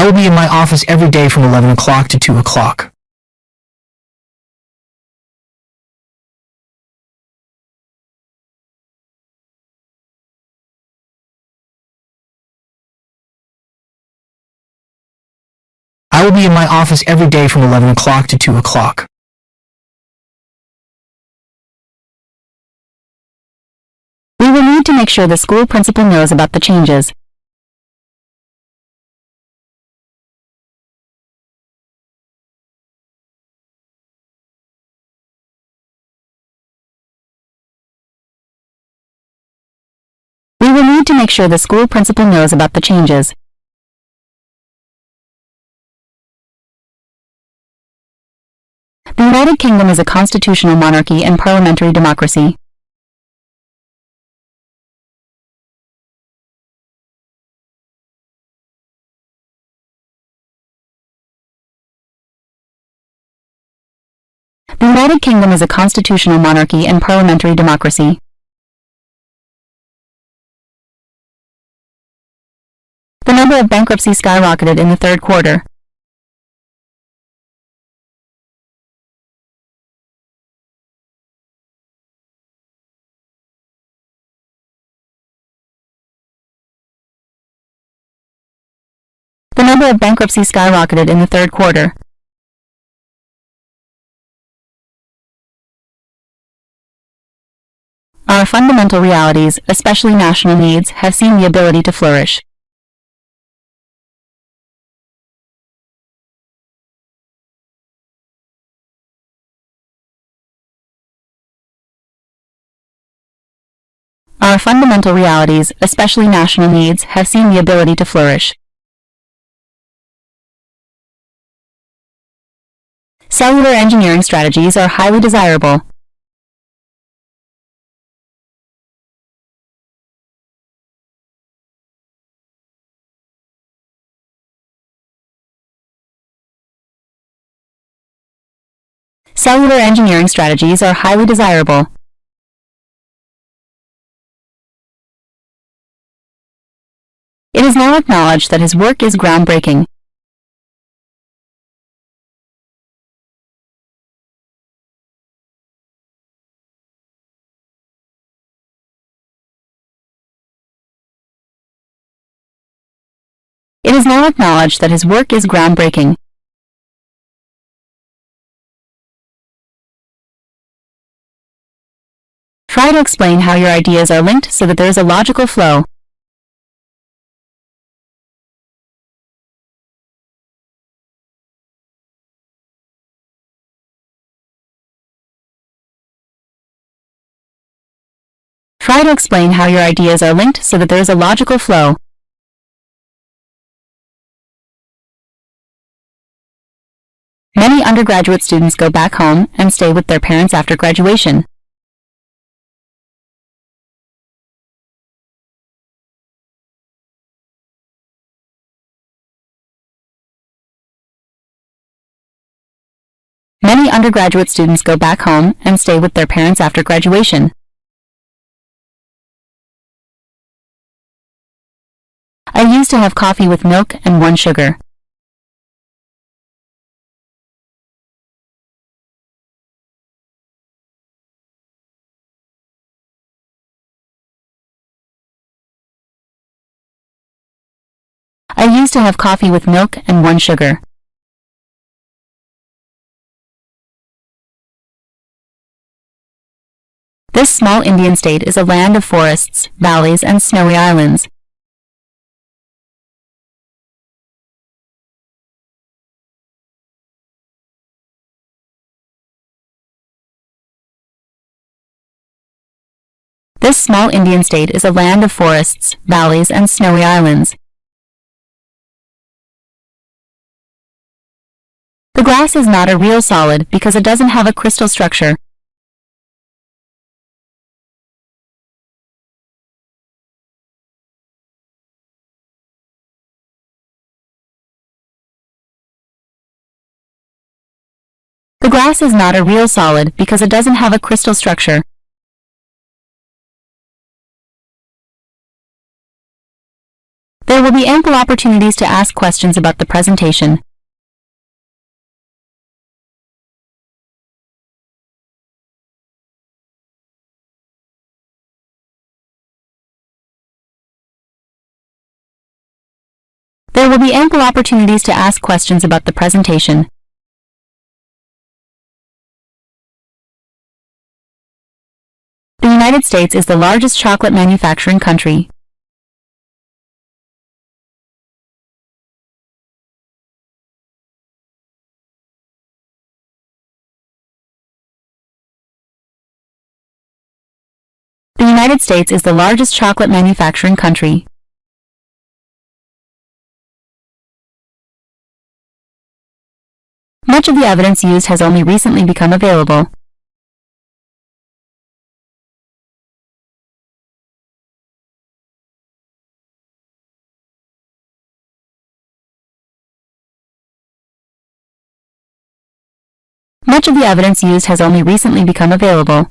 I will be in my office every day from 11 o'clock to 2 o'clock. I will be in my office every day from 11 o'clock to 2 o'clock. We will need to make sure the school principal knows about the changes. We will need to make sure the school principal knows about the changes. The United Kingdom is a constitutional monarchy and parliamentary democracy. The United Kingdom is a constitutional monarchy and parliamentary democracy. The number of bankruptcies skyrocketed in the third quarter. The number of bankruptcies skyrocketed in the third quarter. Our fundamental realities, especially national needs, have seen the ability to flourish. Our fundamental realities, especially national needs, have seen the ability to flourish. Cellular engineering strategies are highly desirable. Cellular engineering strategies are highly desirable. It is now acknowledged that his work is groundbreaking. It is now acknowledged that his work is groundbreaking. Try to explain how your ideas are linked so that there is a logical flow. Try to explain how your ideas are linked so that there is a logical flow. Many undergraduate students go back home and stay with their parents after graduation. Many undergraduate students go back home and stay with their parents after graduation. I used to have coffee with milk and 1 sugar. I used to have coffee with milk and 1 sugar. This small Indian state is a land of forests, valleys, and snowy islands. This small Indian state is a land of forests, valleys, and snowy islands. The glass is not a real solid because it doesn't have a crystal structure. The glass is not a real solid because it doesn't have a crystal structure. There There will be ample opportunities to ask questions about the presentation. There will be ample opportunities to ask questions about the presentation. The United States is the largest chocolate manufacturing country. The United States is the largest chocolate manufacturing country. Much of the evidence used has only recently become available. Much of the evidence used has only recently become available.